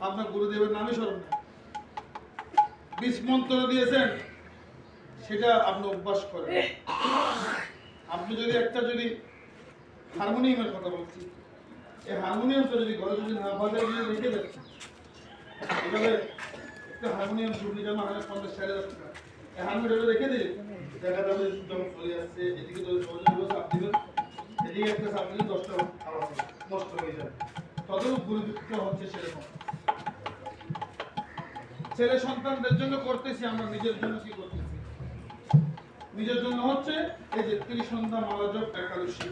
আপনার গুরুদেবের নামে স্মরণ বিষ মন্ত্র দিয়েছেন, সেটা আপনি অভ্যাস করেন। আপনি যদি হারমোনিয়ামের কথা বলছি, এই হারমোনিয়ামটা যদি ঘরে যদি না বাজারে যদি রেখে দেন, এভাবে একটা হারমোনিয়াম শুনলে যেমন আমাদের 50-60,000 টাকা, এই হারমোনিয়ামটা রেখে দিলে দেখা যাবে যখন চলে আসছে এদিকে তো চাপ দিবেন, এদিকে একটা চাপ দিলে 10টা আওয়াজ নষ্ট হয়ে যাবে। ততটুকু গুরুত্ব হচ্ছে সেরকম। ছেলে সন্তানদের জন্য করতেছি, আমরা নিজের জন্য কি করতেছি? নিজের জন্য হচ্ছে এই যে ত্রিসন্ধ্যা মালা জপ একাদশী।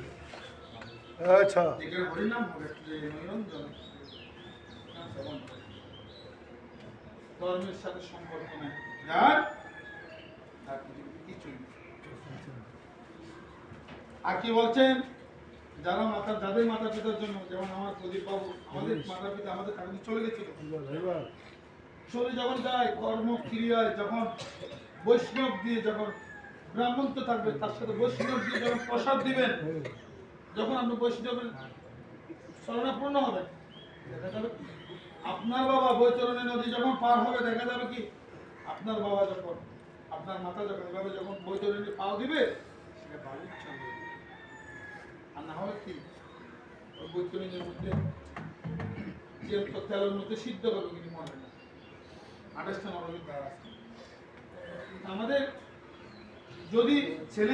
আচ্ছা, এখানে হরিনাম হবে, নিরঞ্জন ধর্মের সাথে সম্পর্ক নেই, কিছুই। আর কি বলছেন? যাদের মাতা পিতার জন্য, যেমন আমার প্রদীপ বাবু, আমাদের মাতা পিতা আমাদের কাছে চলে গেছিল, চলে যখন যায় কর্ম ক্রিয়ায়, যখন বৈষ্ণব দিয়ে, যখন ব্রাহ্মণ তো থাকবে তার সাথে বৈষ্ণব দিয়ে যখন প্রসাদ দিবেন, যখন আপনি বৈষ্ণবের শরণাপন্ন হবেন, দেখা যাবে আপনার বাবা বৈতরণী নদী যখন পার হবে, দেখা যাবে কি আপনার বাবা যখন, আপনার মাতা যখন এভাবে যখন বৈতরণী পাও দিবে, সেটা বাড়ির চলে। আর না হলে কি ওই বৈতরণীর মধ্যে যে তেলের মধ্যে সিদ্ধ করবে, কিন্তু মনে না 28টা নরকের দ্বার আছে। আমাদের যদি ছেলে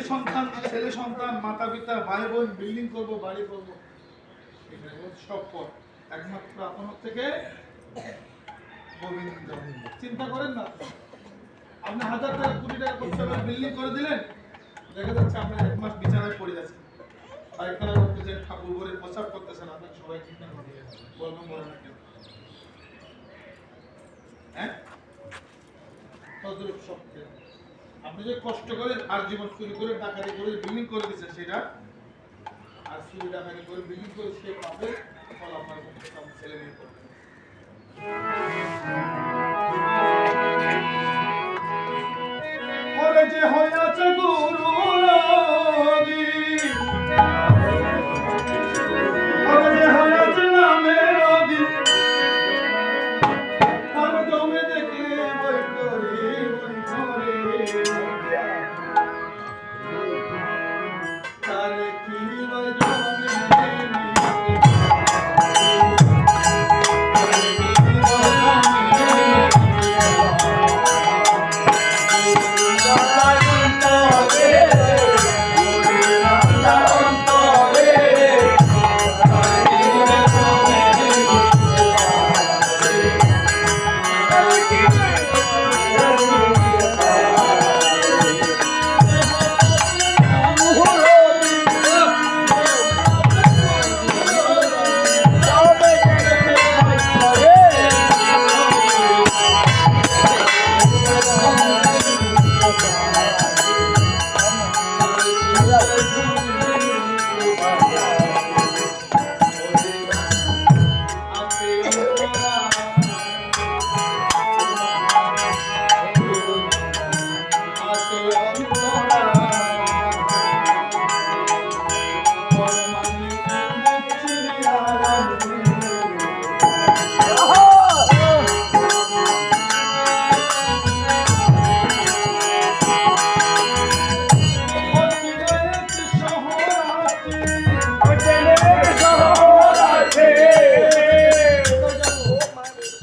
সন্তান মাতা পিতা ভাই বোন বিল্ডিং করবো, বাড়ি করবো, সব পর একমাত্র আপনার থেকে চিন্তা করেন না। আপনি 1000 টাকা 20 টাকা খরচা করে বিল্ডিং করে দিলেন, দেখা যাচ্ছে আপনার 1 মাস বিছানায় পড়ে যাচ্ছে, পায়খানা করতেছেন, ঠাকুর ঘরে প্রসাব করতেছেন, আপনাকে সবাই চিন্তা করে বলবেন বলে না কেন? হ্যাঁ, তদ্রূপ সব আপনি যে কষ্ট করে আর জীবন চুরি করে ডাকাতি করে বিল্ডিং করে দিচ্ছেন, সেটা আর চুরি ডাকাতি করে বিল্ডিং করে সে পাবে ফল আপনার ছেলে মেয়ে করবে। যে হইয়াছে গুরু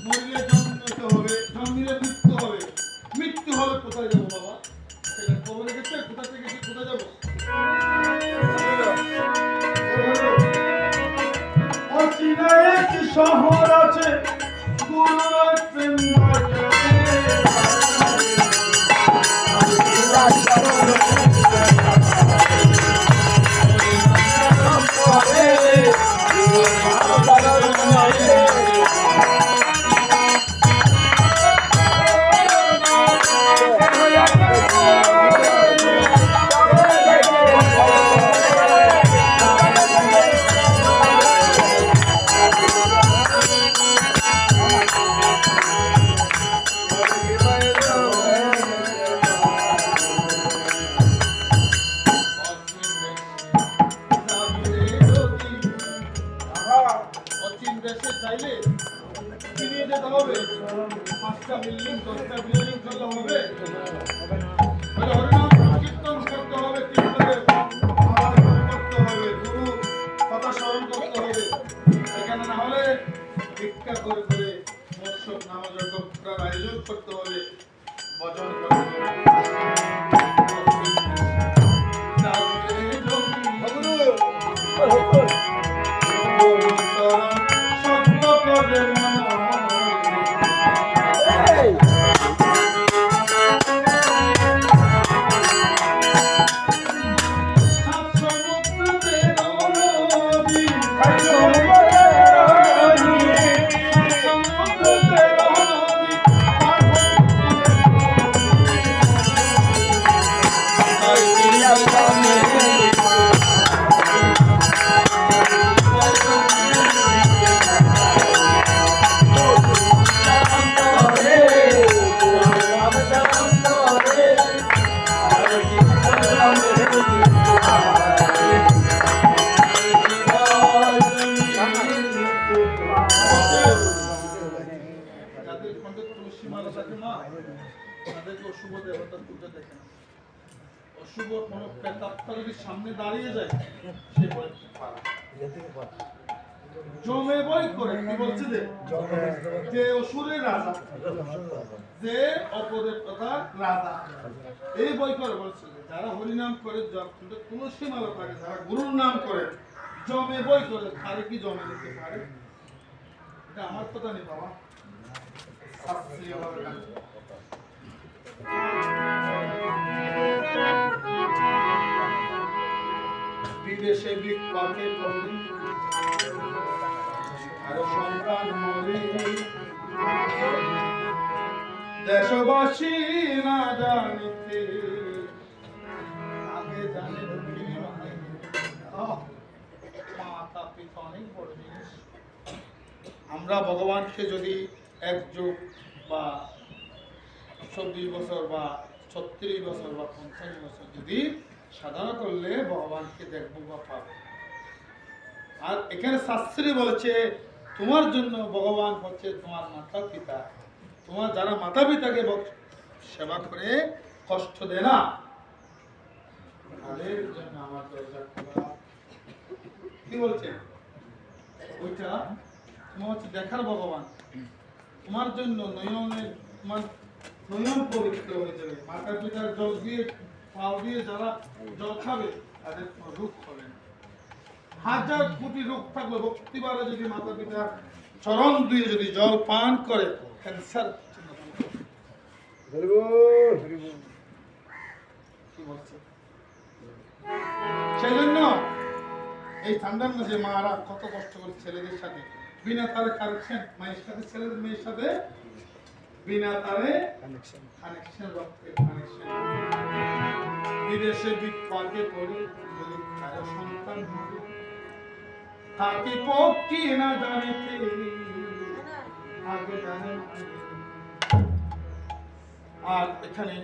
মরলে জন্মতে হবে, জন্মিলে মৃত্যু হবে, মৃত্যু হবে কোথায় যাবো বাবা? সেটা কবরে গেছে, কোথা থেকে কোথায় যাবো? অচেনা এক শহর আছে, গুরুর প্রেম আছে। অচিন দেশে চাইলে ফিরিয়ে যেতে হবে। 5টা বিল্ডিং 10টা বিল্ডিং করলে হবে? হরিনাম কীর্তন করতে হবে, কীর্তনে করতে হবে, গুরু কথা স্মরণ করতে হবে। এখানে না হলে ভিক্ষা করে করে মৎস্য নামযজ্ঞ করার আয়োজন করতে হবে, ভজন করতে হবে। অশুভ কোন প্রেতাত্মা যদি সামনে দাঁড়িয়ে যায়, সে বই জমে বই করে কি বলছে যে অসুরের রাজা, যে অপদেবতার রাজা, এই বই করে বলছে যারা হরিনাম করে, তুলসী মালা থাকে, যারা গুরুর নাম করে জমে বই করে, তারে কি জমে দিতে পারে? এটা আমার কথা নেই বাবা, শাস্ত্রীয় ভাবে বিদেশে বিক্ষাকে আর সন্তান মরে, দেশবাসী না জানিতে আগে জানে মাতা পিতা অনেক বড় জিনিস। আমরা ভগবানকে যদি 1 যুগ বা 24 বছর বা 36 বছর বা 50 বছর যদি সাধনা করলে ভগবানকে দেখবো বা পাবো। আর এখানে শাস্ত্রী বলেছে তোমার জন্য ভগবান হচ্ছে তোমার মাতা পিতা, তোমার যারা মাতা পিতাকে সেবা করে কষ্ট দেয় না, তাদের জন্য আমার দরজা খোলা। কি বলছে ওইটা? তোমার হচ্ছে দেখার ভগবান, তোমার জন্য নয়নের, তোমার নয়ন পবিত্র হয়ে যাবে। মাতা পিতার জল দিয়ে পাও দিয়ে যারা জল খাবে তাদের কোনো রোগ হবে না। 1000 কোটি রোগ থাকলে ভক্তিবারে যদি মাতা পিতা চরণ দিয়ে যদি জল পান করে, ক্যান্সার সেই জন্য এই ঠান্ডার মধ্যে মারা কত কষ্ট করে ছেলেদের সাথে বিনা তারে কানেকশন, মায়ের সাথে ছেলেদের মেয়ের সাথে বিনা তারে কানেকশন, রক্তের কানেকশন। বিদেশে বিপাকে পড়ে যদি কারো সন্তান হবে, তাকে পক্ষী না জানিতে আগে জানে। আর এখানে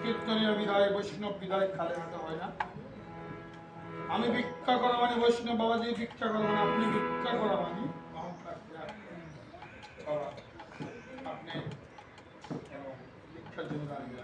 কীর্তনীয় বিদায়, বৈষ্ণব বিদায় খালে হাতে হয় না। আমি ভিক্ষা করা মানে বৈষ্ণব বাবাজি ভিক্ষা করা মানে আপনি ভিক্ষা করা মানে অহংকার করা, আপনি ভিক্ষার জন্য দাঁড়িয়ে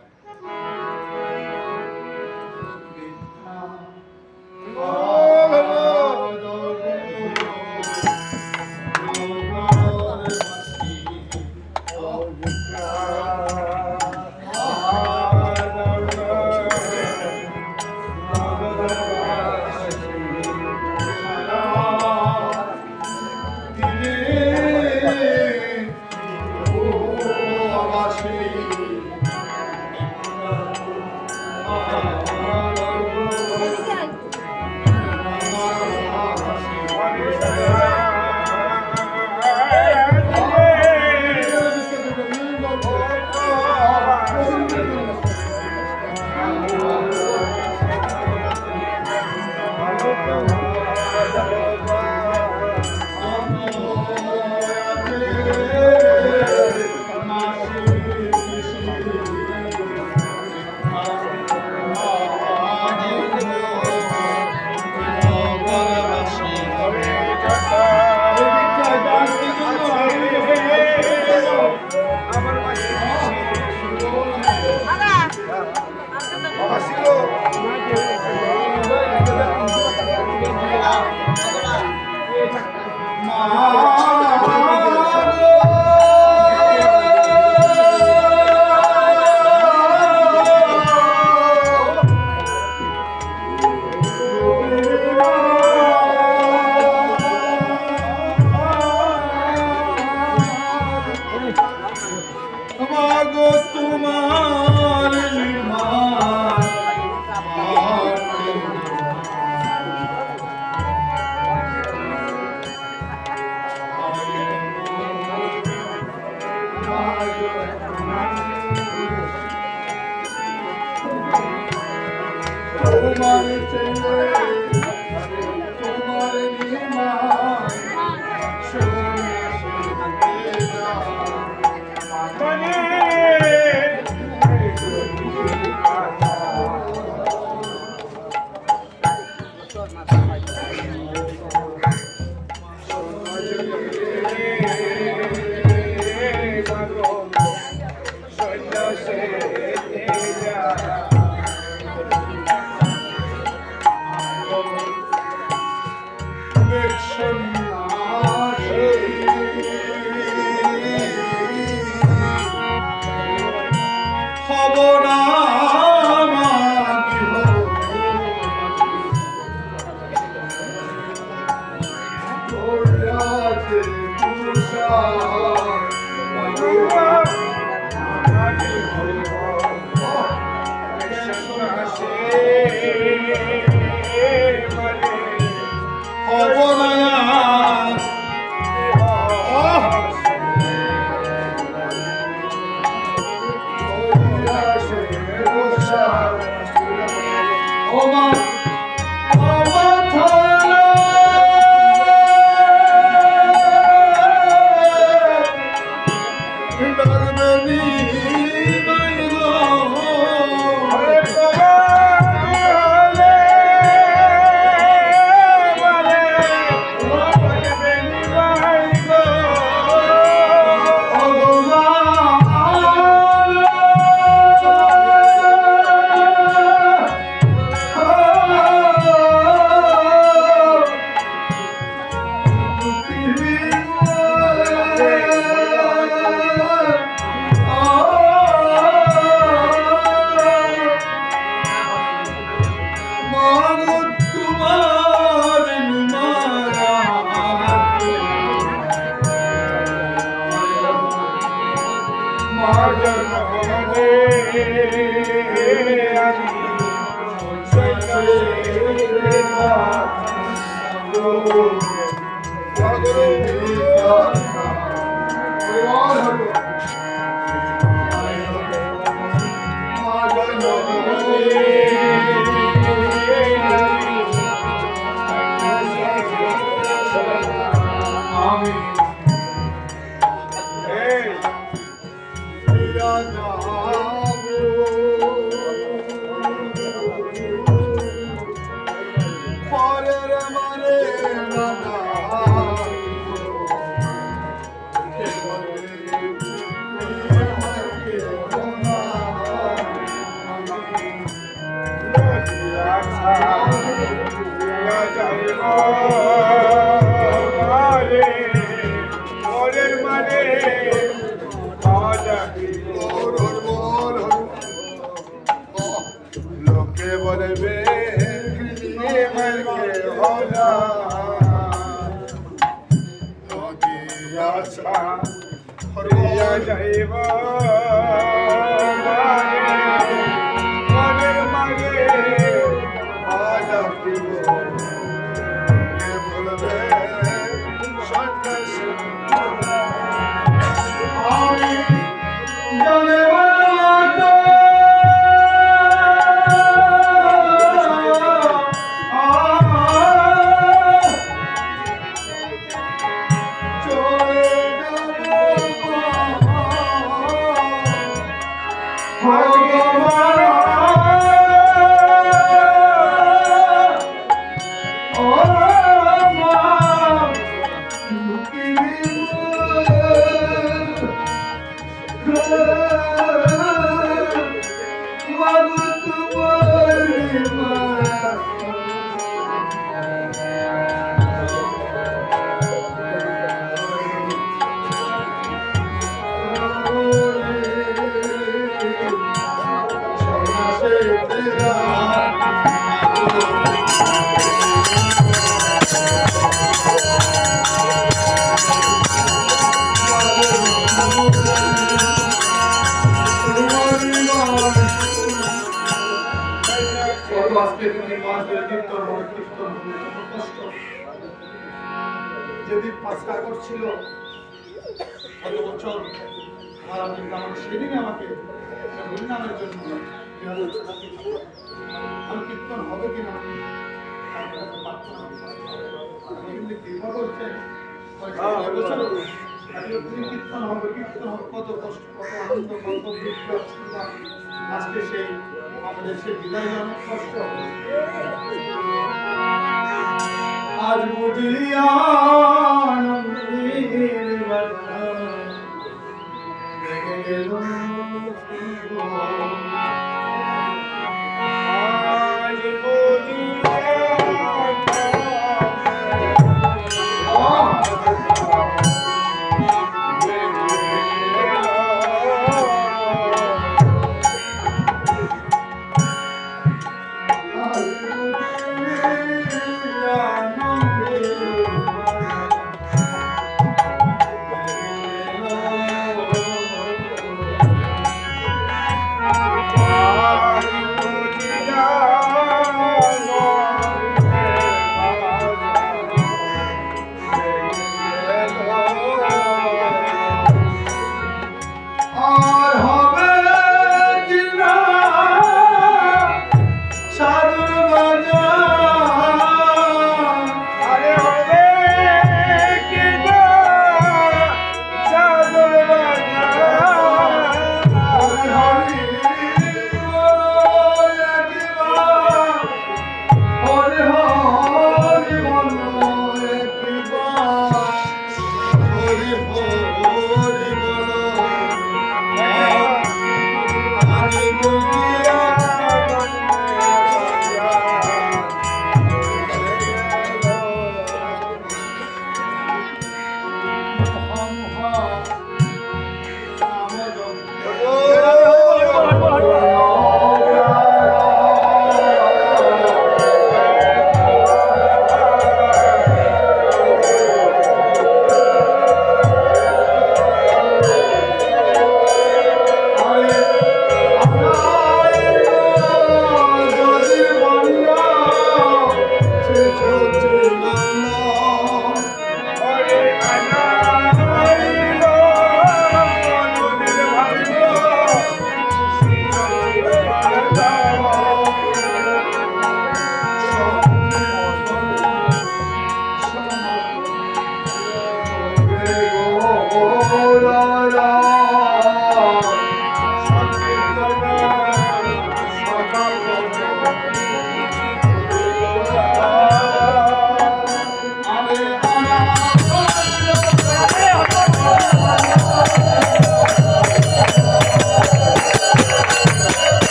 লোকে বলবে আশা হরিয়া যাইব মনের মাঝে আজাকিব কে বলবে সন্ন্যাসী আমি জানে যেদিন 5 কাগজ ছিল কত বছর আমার সেদিনই আমাকে হরিনামের জন্য আমি কীর্তন হবে কিনা কীর্তন হবে কত কষ্ট কত আনন্দ কত দুঃখ আজকে সেই আমাদের সেই বিদায় অনেক কষ্ট আজ বুঝিয়া আনন্দের বাধা ভেঙে গেল আজ বুঝিয়া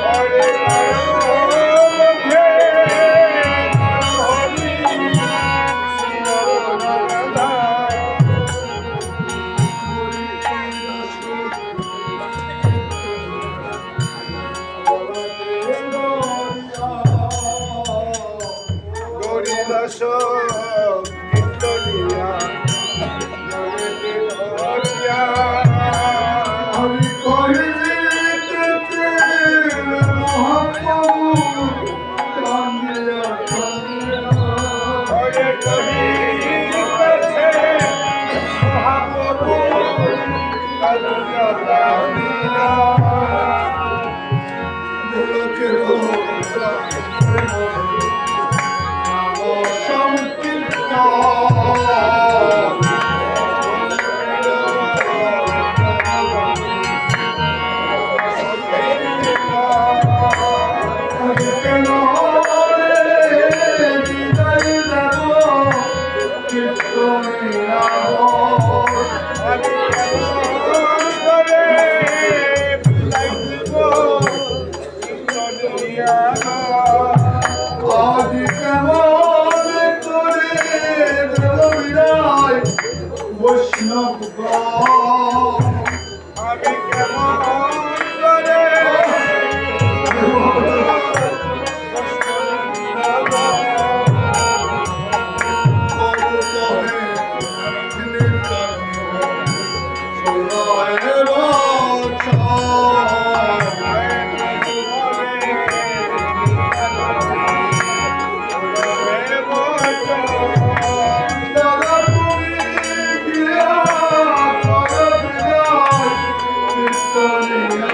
হরে মুখে হরি গরিদাস কীর্তনিয়া হরিয়া আমি কহিতে মহাপ্রভু কান্দিয়া কান্দিয়া হরে কহিতেছে মহাপ্রভু কালুয়া কামিয়া গোলকের আদি কেমন করে দেবীরায় বৈষ্ণব আমি কেমন করে Hallelujah.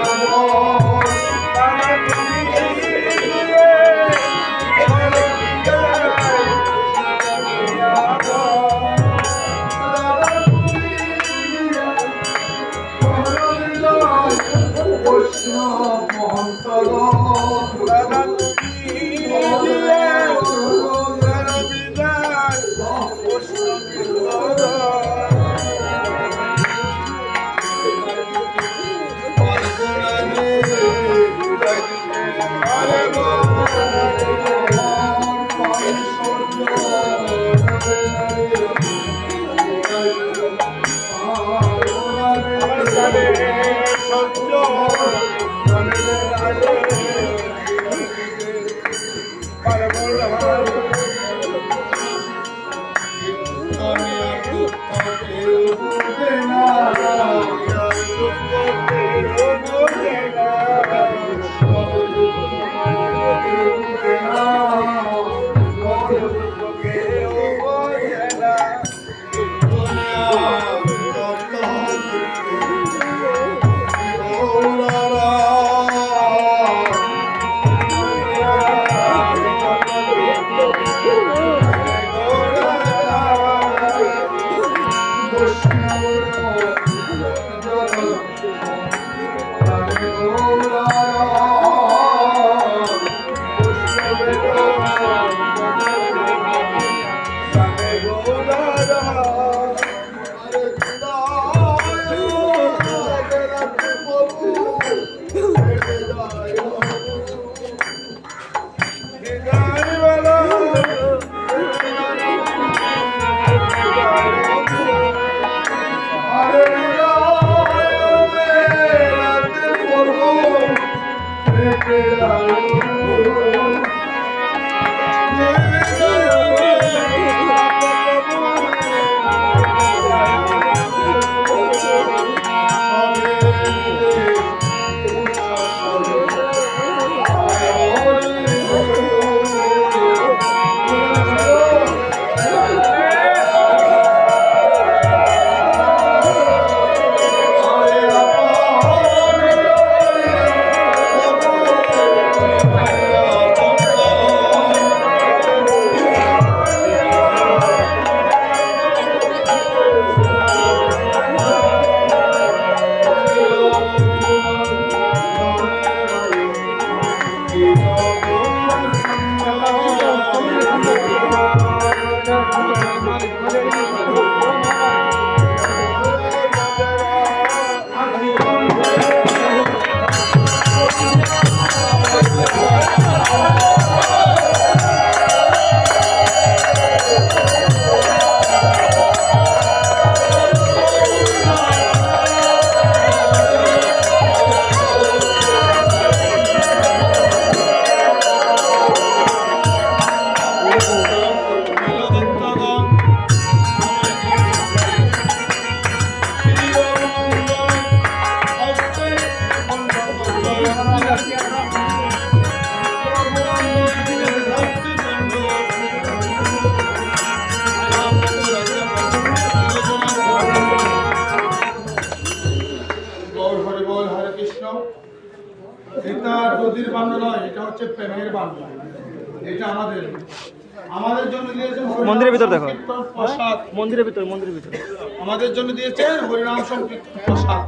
হচ্ছে প্রেমের বাংলা। এটা আমাদের জন্য দিয়েছেন মন্দিরের ভিতর দেখো। সংকীর্তন প্রসাদ। মন্দিরের ভিতর আমাদের জন্য দিয়েছেন হরিনাম সংকীর্তন প্রসাদ।